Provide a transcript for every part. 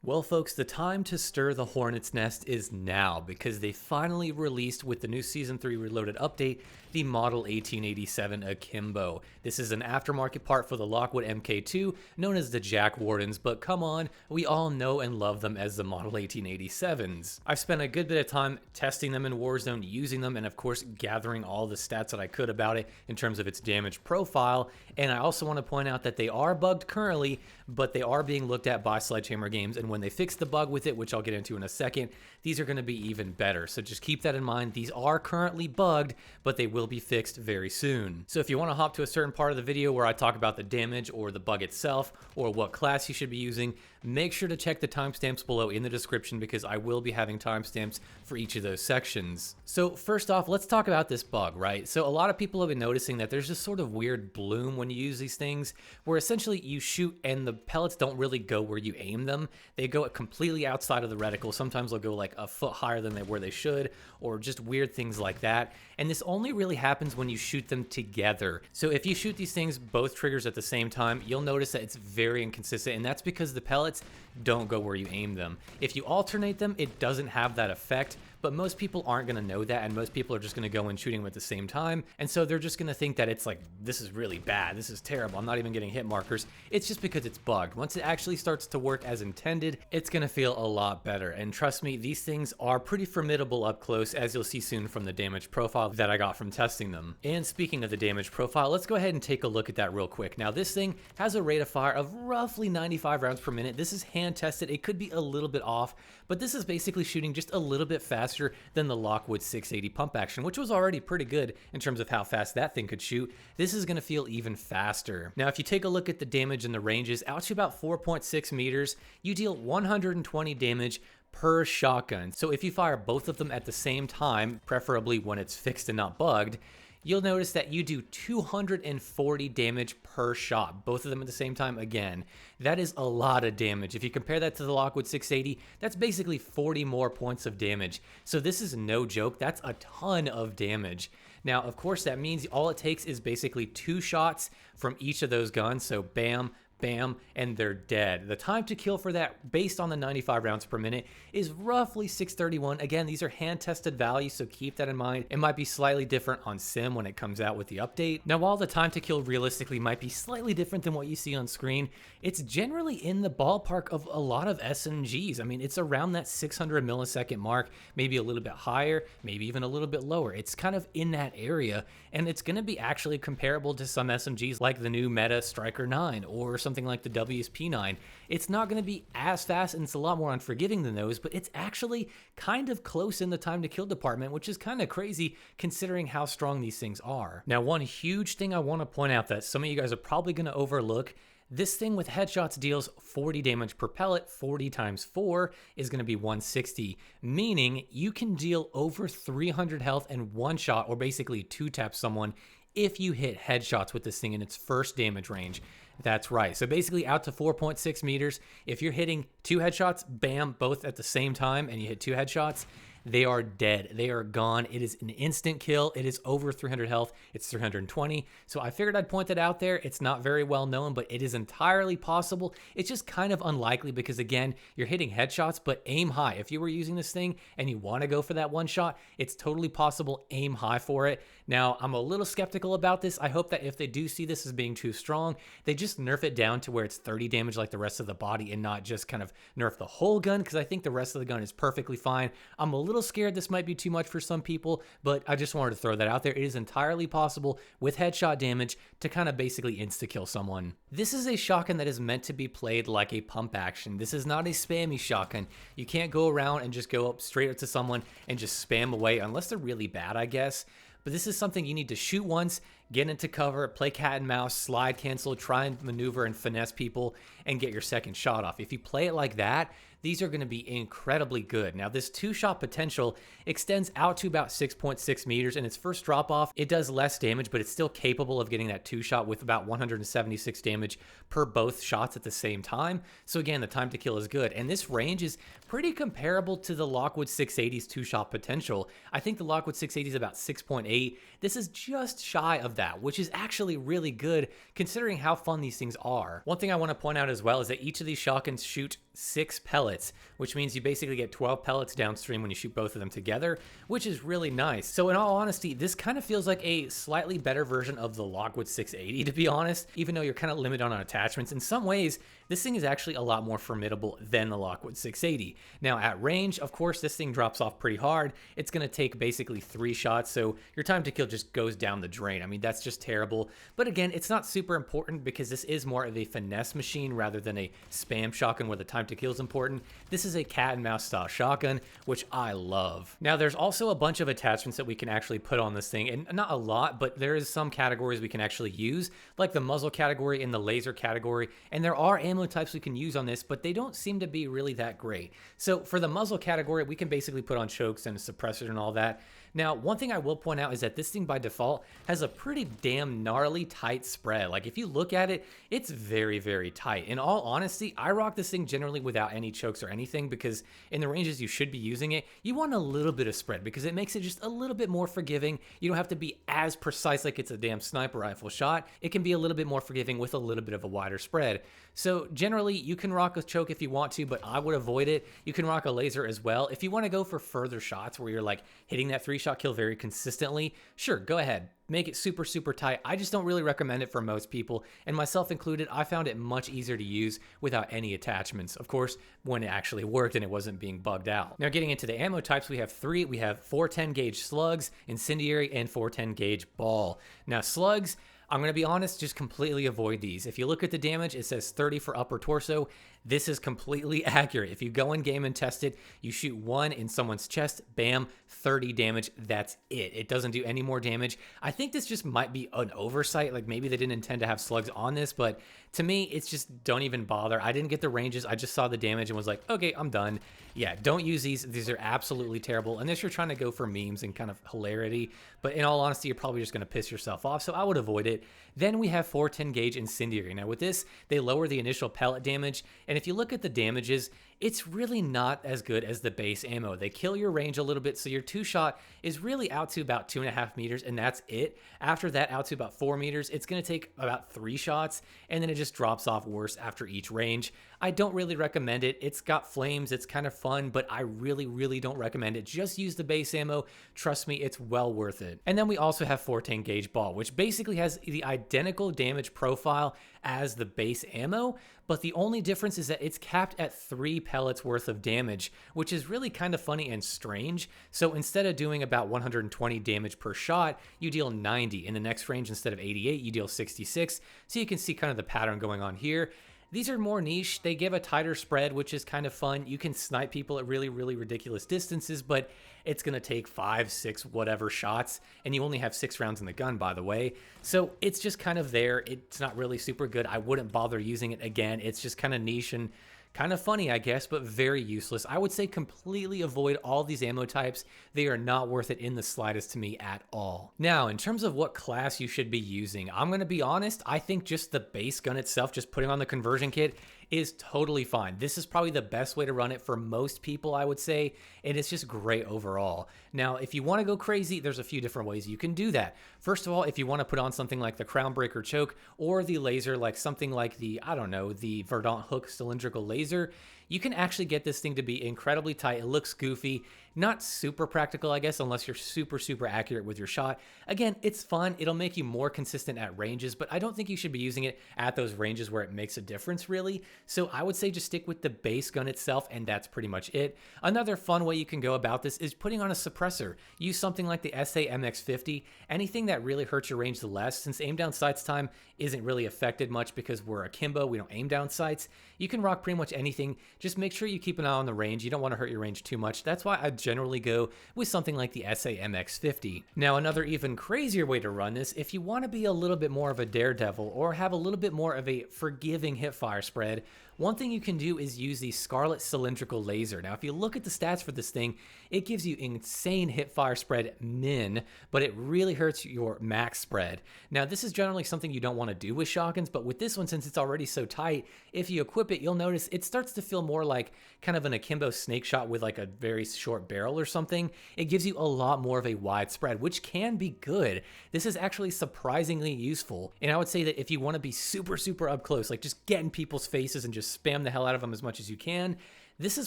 Well, folks, the time to stir the hornet's nest is now because they finally released with the new Season 3 Reloaded update the Model 1887 Akimbo. This is an aftermarket part for the Lockwood MK2 known as the JAK Wardens, but come on, we all know and love them as the Model 1887s. I've spent a good bit of time testing them in Warzone, using them, and of course gathering all the stats that I could about it in terms of its damage profile, and I also want to point out that they are bugged currently, but they are being looked at by Sledgehammer Games, and when they fix the bug with it, which I'll get into in a second, these are going to be even better. So just keep that in mind. These are currently bugged, but they will be fixed very soon. So if you want to hop to a certain part of the video where I talk about the damage or the bug itself or what class you should be using, make sure to check the timestamps below in the description because I will be having timestamps for each of those sections. So first off, let's talk about this bug, right? So a lot of people have been noticing that there's this sort of weird bloom when you use these things where essentially you shoot and the pellets don't really go where you aim them. They go completely outside of the reticle. Sometimes they'll go like a foot higher than where they should, or just weird things like that. And this only really happens when you shoot them together. So if you shoot these things, both triggers at the same time, you'll notice that it's very inconsistent, and that's because the pellets don't go where you aim them. If you alternate them, it doesn't have that effect, but most people aren't going to know that, and most people are just going to go in shooting them at the same time, and so they're just going to think that it's like, this is really bad, this is terrible, I'm not even getting hit markers. It's just because it's bugged. Once it actually starts to work as intended, it's going to feel a lot better, and trust me, these things are pretty formidable up close, as you'll see soon from the damage profile that I got from testing them. And speaking of the damage profile, let's go ahead and take a look at that real quick. Now this thing has a rate of fire of roughly 95 rounds per minute. This is hand tested. It could be a little bit off, but this is basically shooting just a little bit faster than the Lockwood 680 pump action, which was already pretty good in terms of how fast that thing could shoot. This is going to feel even faster. Now, if you take a look at the damage and the ranges, out to about 4.6 meters, you deal 120 damage per shotgun. So if you fire both of them at the same time, preferably when it's fixed and not bugged, you'll notice that you do 240 damage per shot, both of them at the same time. Again, that is a lot of damage. If you compare that to the Lockwood 680, that's basically 40 more points of damage. So this is no joke. That's a ton of damage. Now, of course, that means all it takes is basically 2 shots from each of those guns. So bam, bam, and they're dead. The time to kill for that, based on the 95 rounds per minute, is roughly 631. Again, these are hand-tested values, so keep that in mind. It might be slightly different on Sim when it comes out with the update. Now, while the time to kill realistically might be slightly different than what you see on screen, it's generally in the ballpark of a lot of SMGs. I mean, it's around that 600 millisecond mark, maybe a little bit higher, maybe even a little bit lower. It's kind of in that area, and it's going to be actually comparable to some SMGs like the new Meta Striker 9 or something like the WSP9. It's not going to be as fast, and it's a lot more unforgiving than those, but it's actually kind of close in the time to kill department, which is kind of crazy considering how strong these things are. Now, one huge thing I want to point out that some of you guys are probably going to overlook, this thing with headshots deals 40 damage per pellet. 40 times 4 is going to be 160, meaning you can deal over 300 health in one shot, or basically 2-tap someone if you hit headshots with this thing in its first damage range. That's right. So basically out to 4.6 meters, if you're hitting 2 headshots, bam, both at the same time, and you hit 2 headshots, they are dead. They are gone. It is an instant kill. It is over 300 health. It's 320. So I figured I'd point that out there. It's not very well known, but it is entirely possible. It's just kind of unlikely because, again, you're hitting headshots, but aim high. If you were using this thing and you want to go for that one shot, it's totally possible. Aim high for it. Now, I'm a little skeptical about this. I hope that if they do see this as being too strong, they just nerf it down to where it's 30 damage like the rest of the body and not just kind of nerf the whole gun, because I think the rest of the gun is perfectly fine. I'm a little scared this might be too much for some people, but I just wanted to throw that out there. It is entirely possible with headshot damage to kind of basically insta-kill someone. This is a shotgun that is meant to be played like a pump action. This is not a spammy shotgun. You can't go around and just go up straight up to someone and just spam away unless they're really bad, I guess. But this is something you need to shoot once, get into cover, play cat and mouse, slide cancel, try and maneuver and finesse people, and get your second shot off. If you play it like that, these are going to be incredibly good. Now, this 2-shot potential extends out to about 6.6 meters. In its first drop-off, it does less damage, but it's still capable of getting that 2-shot with about 176 damage per both shots at the same time. So again, the time to kill is good. And this range is pretty comparable to the Lockwood 680's 2-shot potential. I think the Lockwood 680 is about 6.8. This is just shy of that, which is actually really good considering how fun these things are. One thing I want to point out as well is that each of these shotguns shoot 6 pellets, which means you basically get 12 pellets downstream when you shoot both of them together, which is really nice. So in all honesty, this kind of feels like a slightly better version of the Lockwood 680, to be honest, even though you're kind of limited on attachments. In some ways, this thing is actually a lot more formidable than the Lockwood 680. Now at range, of course, this thing drops off pretty hard. It's going to take basically 3 shots, so your time to kill just goes down the drain. I mean, that's just terrible. But again, it's not super important because this is more of a finesse machine rather than a spam shotgun where the time to kill is important. This is a cat and mouse style shotgun, which I love. Now there's also a bunch of attachments that we can actually put on this thing, and not a lot, but there is some categories we can actually use, like the muzzle category and the laser category, and there are ammo types we can use on this, but they don't seem to be really that great. So for the muzzle category, we can basically put on chokes and a suppressor and all that. Now, one thing I will point out is that this thing by default has a pretty damn gnarly tight spread. Like if you look at it, it's very, very tight. In all honesty, I rock this thing generally without any chokes or anything because in the ranges you should be using it, you want a little bit of spread because it makes it just a little bit more forgiving. You don't have to be as precise like it's a damn sniper rifle shot. It can be a little bit more forgiving with a little bit of a wider spread. So generally you can rock a choke if you want to, but I would avoid it. You can rock a laser as well. If you want to go for further shots where you're like hitting that 3-shot kill very consistently, sure, go ahead. Make it super, super tight. I just don't really recommend it for most people, and myself included. I found it much easier to use without any attachments. Of course, when it actually worked and it wasn't being bugged out. Now getting into the ammo types, we have 3. We have 410 gauge slugs, incendiary, and 410 gauge ball. Now slugs, I'm going to be honest, just completely avoid these. If you look at the damage, it says 30 for upper torso. This is completely accurate. If you go in game and test it, you shoot 1 in someone's chest, bam, 30 damage, that's it. It doesn't do any more damage. I think this just might be an oversight, like maybe they didn't intend to have slugs on this, but to me, it's just don't even bother. I didn't get the ranges, I just saw the damage and was like, okay, I'm done. Yeah, don't use these. These are absolutely terrible unless you're trying to go for memes and kind of hilarity, but in all honesty, you're probably just gonna piss yourself off, so I would avoid it. Then we have 410 gauge incendiary. Now with this, they lower the initial pellet damage, and if you look at the damages, it's really not as good as the base ammo. They kill your range a little bit, so your 2-shot is really out to about 2.5 meters, and that's it. After that, out to about 4 meters, it's gonna take about 3 shots, and then it just drops off worse after each range. I don't really recommend it. It's got flames, it's kind of fun, but I really, really don't recommend it. Just use the base ammo. Trust me, it's well worth it. And then we also have 410 gauge ball, which basically has the identical damage profile as the base ammo, but the only difference is that it's capped at 3 pellets worth of damage, which is really kind of funny and strange. So instead of doing about 120 damage per shot, you deal 90. In the next range, instead of 88, you deal 66. So you can see kind of the pattern going on here. These are more niche. They give a tighter spread, which is kind of fun. You can snipe people at really, really ridiculous distances, but it's going to take 5, 6, whatever shots, and you only have 6 rounds in the gun, by the way. So it's just kind of there. It's not really super good. I wouldn't bother using it again. It's just kind of niche and kind of funny, I guess, but very useless. I would say completely avoid all these ammo types. They are not worth it in the slightest to me at all. Now, in terms of what class you should be using, I'm going to be honest, I think just the base gun itself, just putting on the conversion kit, is totally fine. This is probably the best way to run it for most people, I would say, and it's just great overall. Now, if you want to go crazy, there's a few different ways you can do that. First of all, if you want to put on something like the Crown Breaker choke or the laser, like something like the, I don't know, the Verdant Hook cylindrical laser, you can actually get this thing to be incredibly tight. It looks goofy, not super practical, I guess, unless you're super, super accurate with your shot. Again, it's fun. It'll make you more consistent at ranges, but I don't think you should be using it at those ranges where it makes a difference, really. So I would say just stick with the base gun itself, and that's pretty much it. Another fun way you can go about this is putting on a suppressor. Use something like the SA MX50, anything that really hurts your range the less. Since aim down sights time isn't really affected much because we're Akimbo, we don't aim down sights, you can rock pretty much anything. Just make sure you keep an eye on the range. You don't want to hurt your range too much. That's why I generally go with something like the SA MX50. Now, another even crazier way to run this, if you want to be a little bit more of a daredevil or have a little bit more of a forgiving hipfire spread, one thing you can do is use the Scarlet Cylindrical Laser. Now, if you look at the stats for this thing, it gives you insane hipfire spread min, but it really hurts your max spread. Now, this is generally something you don't want to do with shotguns, but with this one, since it's already so tight, if you equip it, you'll notice it starts to feel more like kind of an Akimbo snake shot with like a very short barrel or something. It gives you a lot more of a wide spread, which can be good. This is actually surprisingly useful. And I would say that if you want to be super, super up close, like just get in people's faces and just spam the hell out of them as much as you can, this is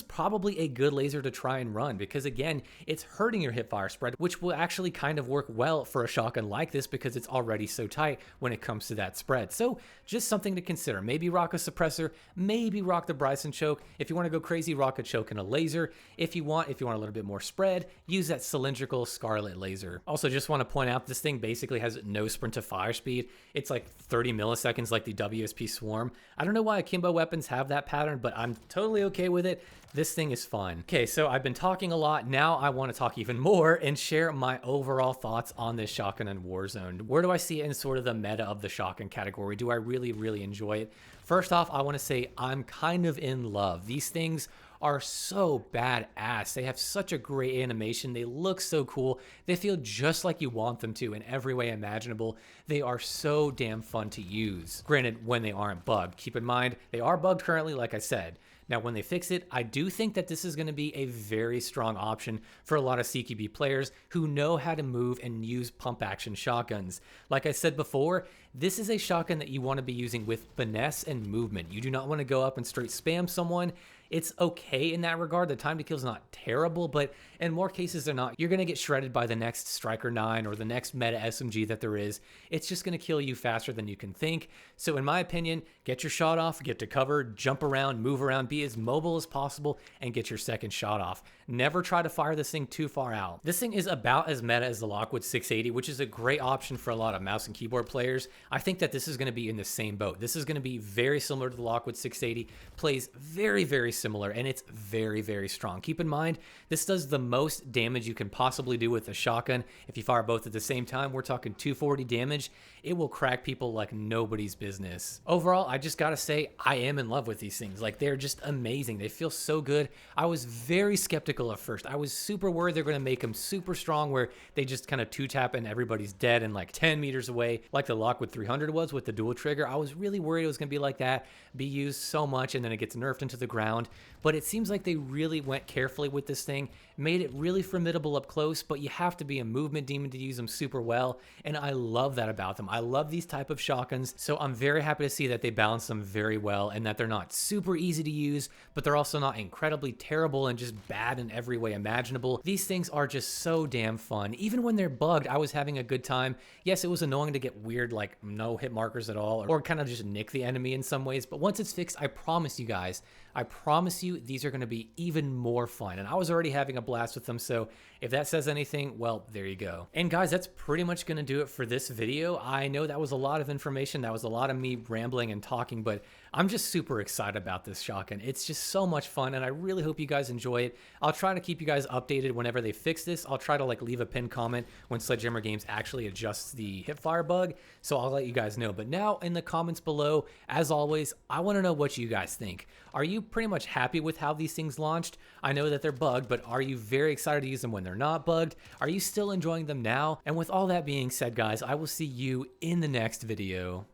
probably a good laser to try and run because, again, it's hurting your hipfire spread, which will actually kind of work well for a shotgun like this because it's already so tight when it comes to that spread. So just something to consider. Maybe rock a suppressor, maybe rock the Bryson choke. If you want to go crazy, rock a choke and a laser. If you want a little bit more spread, use that cylindrical Scarlet laser. Also, just want to point out this thing basically has no sprint to fire speed. It's like 30 milliseconds like the WSP Swarm. I don't know why Akimbo weapons have that pattern, but I'm totally okay with it. This thing is fun. Okay, so I've been talking a lot. Now I want to talk even more and share my overall thoughts on this shotgun in Warzone. Where do I see it in sort of the meta of the shotgun category? Do I really, really enjoy it? First off, I want to say I'm kind of in love. These things are so badass. They have such a great animation. They look so cool. They feel just like you want them to in every way imaginable. They are so damn fun to use. Granted, when they aren't bugged. Keep in mind, they are bugged currently, like I said. Now, when they fix it, I do think that this is going to be a very strong option for a lot of CQB players who know how to move and use pump action shotguns. Like I said before, this is a shotgun that you want to be using with finesse and movement. You do not want to go up and straight spam someone. It's okay in that regard. The time to kill is not terrible, but in more cases than not, you're going to get shredded by the next Striker 9 or the next meta SMG that there is. It's just going to kill you faster than you can think. So in my opinion, get your shot off, get to cover, jump around, move around, be as mobile as possible, and get your second shot off. Never try to fire this thing too far out. This thing is about as meta as the Lockwood 680, which is a great option for a lot of mouse and keyboard players. I think that this is going to be in the same boat. This is going to be very similar to the Lockwood 680, plays very, very similar, and it's very, very strong. Keep in mind, this does the most damage you can possibly do with a shotgun. If you fire both at the same time, we're talking 240 damage. It will crack people like nobody's business. Overall, I just gotta say, I am in love with these things. Like, they're just amazing. They feel so good. I was very skeptical at first. I was super worried they're gonna make them super strong where they just kind of two-tap and everybody's dead and like 10 meters away, like the Lockwood 300 was with the dual trigger. I was really worried it was gonna be like that, be used so much and then it gets nerfed into the ground. But it seems like they really went carefully with this thing, made it really formidable up close, but you have to be a movement demon to use them super well, and I love that about them. I love these type of shotguns, so I'm very happy to see that they balance them very well and that they're not super easy to use, but they're also not incredibly terrible and just bad in every way imaginable. These things are just so damn fun. Even when they're bugged, I was having a good time. Yes, it was annoying to get weird, like no hit markers at all, or kind of just nick the enemy in some ways, but once it's fixed, I promise you guys, I promise you these are going to be even more fun, and I was already having a blast with them, so if that says anything, well, there you go. And guys, that's pretty much going to do it for this video. I know that was a lot of information, that was a lot of me rambling and talking, but I'm just super excited about this shotgun. It's just so much fun, and I really hope you guys enjoy it. I'll try to keep you guys updated whenever they fix this. I'll try to like leave a pinned comment when Sledgehammer Games actually adjusts the hipfire bug, so I'll let you guys know. But now in the comments below, as always, I want to know what you guys think. Are you pretty much happy with how these things launched? I know that they're bugged, but are you very excited to use them when they're not bugged? Are you still enjoying them now? And with all that being said, guys, I will see you in the next video.